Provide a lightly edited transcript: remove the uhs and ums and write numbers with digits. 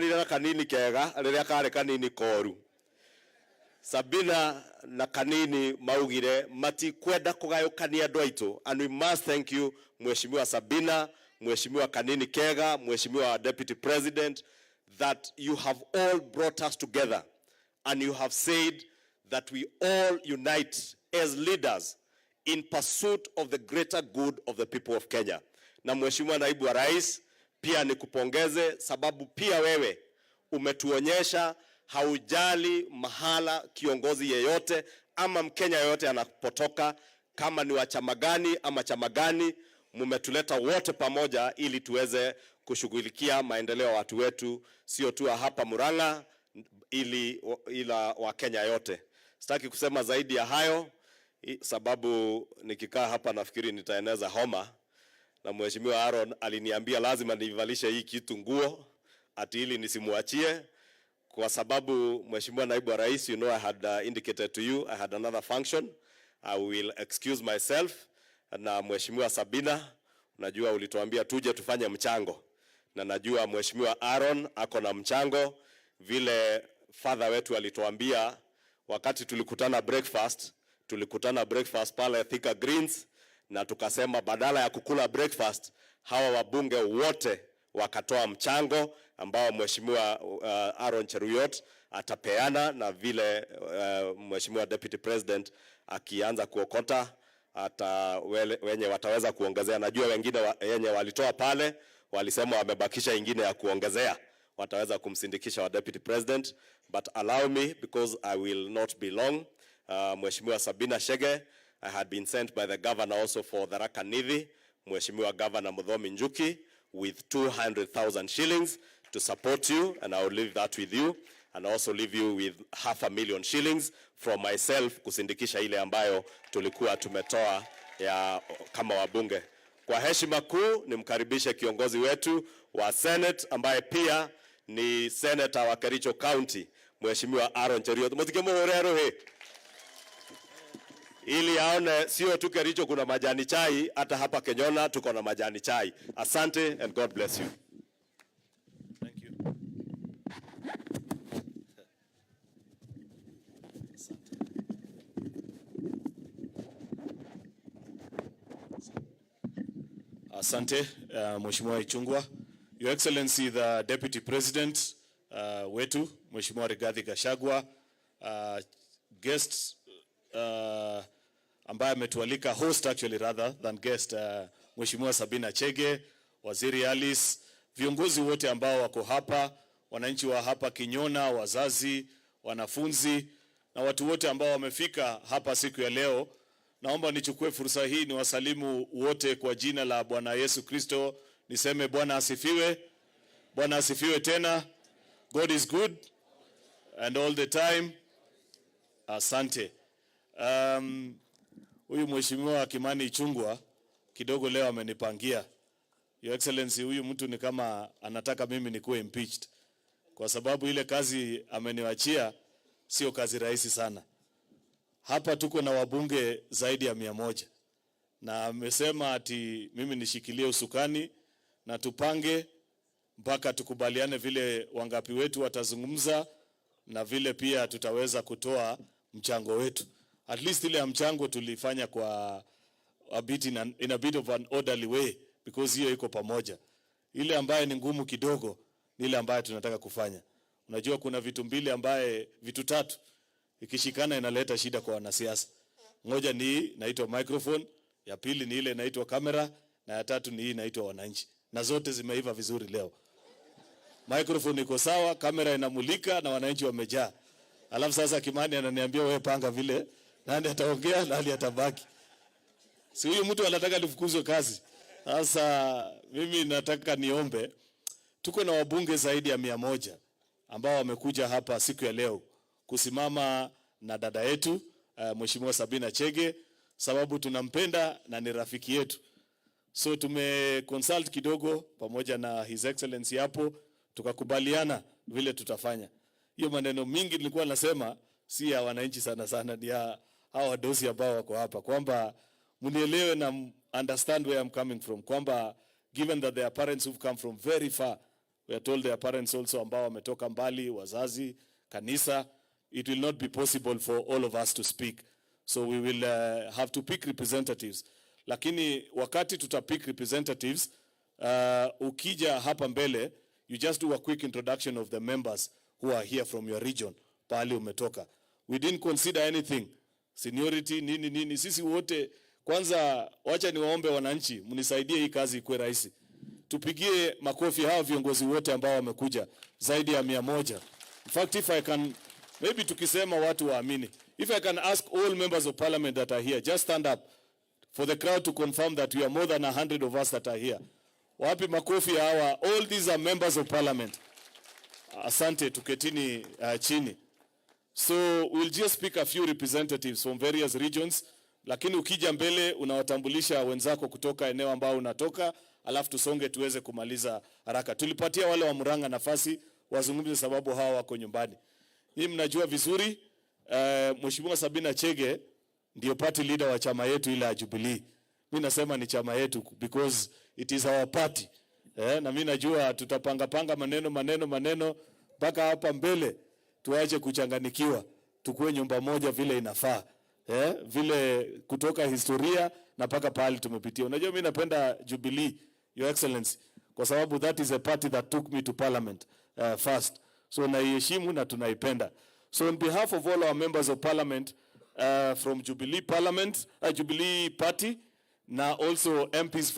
twacemanire na kanini Kega riria kare kanini koru. Sabina na kanini maugire matikwenda kugayukania andu aitu, and we must thank you Mheshimiwa Sabina, Mheshimiwa kanini Kega, Mheshimiwa Deputy President, that you have all brought us together and you have said that we all unite as leaders in pursuit of the greater good of the people of Kenya. Na Mheshimiwa Naibu wa Rais, pia nikupongeze sababu pia wewe umetuonyesha haujali mahala kiongozi yeyote ama Mkenya yeyote anapotoka, kama ni wa chama gani ama chama gani, mumetuleta wote pamoja ili tuweze kushughulikia maendeleo ya watu wetu, sio tu hapa Murang'A ila wa Kenya yote. Sitaki kusema zaidi ya hayo sababu nikikaa hapa nafikiri nitaeneza homa, na Mheshimiwa Aaron aliniambia lazima nivalishe hii kitu nguo ati ili nisimuachie, kwa sababu Mheshimiwa Naibu wa Rais, you know I had indicated to you I had another function. I will excuse myself. Na Mheshimiwa Sabina, najua ulituambia tuje tufanye mchango, na najua Mheshimiwa Aaron ako na mchango. Vile father wetu alituambia wakati tulikutana breakfast pale Thika Greens, na tukasema badala ya kukula breakfast hawa wabunge wote wakatoa mchango ambao Mheshimiwa Aaron Cheruyot atapeana, na vile Mheshimiwa Deputy President akianza kuokota wenye wataweza kuongezea. Najua wengine wenye walitoa pale walisema wamebakisha ingine ya kuongezea, wataweza kumsindikisha wa Deputy President. But allow me, because I will not be long, Mheshimiwa Sabina Chege, I had been sent by the governor also for Gathaka Nithi, Mheshimiwa Governor Muthomi Njuki, with 200,000 shillings to support you, and I will leave that with you, and also leave you with 500,000 shillings from myself kusindikisha ile ambayo tulikuwa tumetoa ya kama wabunge. Kwa heshima kuu nimkaribishe kiongozi wetu wa Senate ambaye pia ni Senator wa Kericho County, Mheshimiwa Aaron Cheruyot. Ili aone sio tu Kericho kuna majani chai, hata hapa Kenyona tuko na majani chai. Asante and God bless you. Thank you. Asante, Mheshimiwa Ichungwah. Your Excellency the Deputy President wetu, Mheshimiwa Rigathi Gachagua, guests ambaye ametualika, host actually rather than guest, Mheshimiwa Sabina Chege, Waziri Alice, viongozi wote ambao wako hapa, wananchi wa hapa Kinyona, wazazi, wanafunzi na watu wote ambao wamefika hapa siku ya leo. Naomba nichukue fursa hii ni wasalimu wote kwa jina la Bwana Yesu Kristo. Niseme Bwana asifiwe. Bwana asifiwe tena. God is good and all the time. Asante. Huyu Mheshimiwa Kimani Ichungwah kidogo leo amenipangia. Your Excellency, huyu mtu ni kama anataka mimi nikuwe impeached, kwa sababu ile kazi ameniwachia sio kazi rahisi sana. Hapa tuko na wabunge zaidi ya 100, na amesema ati mimi nishikilie usukani na tupange mpaka tukubaliane vile wangapi wetu watazungumza na vile pia tutaweza kutoa mchango wetu. At least ile mchango tulifanya kwa a bit in a bit of an orderly way, because hiyo iko pamoja. Ile ambaye ni ngumu kidogo ni ile ambaye tunataka kufanya. Unajua kuna vitu tatu ikishikana inaleta shida kwa wanasiasa. Moja ni inaitwa microphone, ya pili ni ile inaitwa kamera, na ya tatu ni hii inaitwa wananchi. Na zote zimeiva vizuri leo. Microphone iko sawa, kamera inamulika na wananchi wamejaa. Alafu sasa Kimani ananiambia wewe panga vile nani ataongea na nani atabaki. Si huyu mtu anataka nifukuzwe kazi. Sasa mimi nataka niombe, tuko na wabunge zaidi ya 100 ambao wamekuja hapa siku ya leo kusimama na dada yetu Mheshimiwa Sabina Chege, sababu tunampenda na ni rafiki yetu. So consult kidogo pamoja na His Excellency hapo, tukakubaliana vile tutafanya. Hiyo maneno mingi nilikuwa nasema si ya wananchi sana, ni ya hawa wadosi ambao wako hapa, kwamba munielewe na understand where I'm coming from, kwamba given that there are parents who've come from very far, We are told their parents also ambao wametoka mbali, wazazi, kanisa. It will not be possible for all of us to speak. So we will have to pick representatives. Lakini wakati tutapick representatives, ukija hapa mbele, you just do a quick introduction of the members who are here from your region, pahali umetoka. We didn't consider anything. Seniority, nini. Sisi wote, kwanza wacha niwaombe wananchi, mnisaidie hii kazi ikuwe rahisi. Tupigie makofi hawa viongozi wote ambao wamekuja, zaidi ya 100. In fact, if I can, maybe tukisema watu waamini. If I can ask all members of parliament that are here, just stand up for the crowd to confirm that we are more than 100 of us that are here. Wapi makofi hawa? All these are members of parliament. Asante, tuketini chini. So we'll just pick a few representatives from various regions. Lakini ukija mbele unawatambulisha wenzako kutoka eneo ambao unatoka, alafu tusonge tuweze kumaliza haraka. Tulipatia wale wa Murang'A nafasi wazungumze sababu hawa wako nyumbani. Hii mnajua vizuri, Mheshimiwa Sabina Chege ndio party leader wa chama yetu ile ya Jubilee. Mimi nasema ni chama yetu because it is our party. Na mimi najua tutapanga maneno mpaka hapa mbele tuache kuchanganikiwa, tukue nyumba moja vile inafaa. Vile kutoka historia na paka pahali tumepitia. Unajua mimi napenda Jubilee, Your Excellency, kwa sababu that is a party that took me to parliament first. So naiheshimu na tunaipenda. So on behalf of all our members of parliament from Jubilee Parliament, Jubilee Party, na also MPs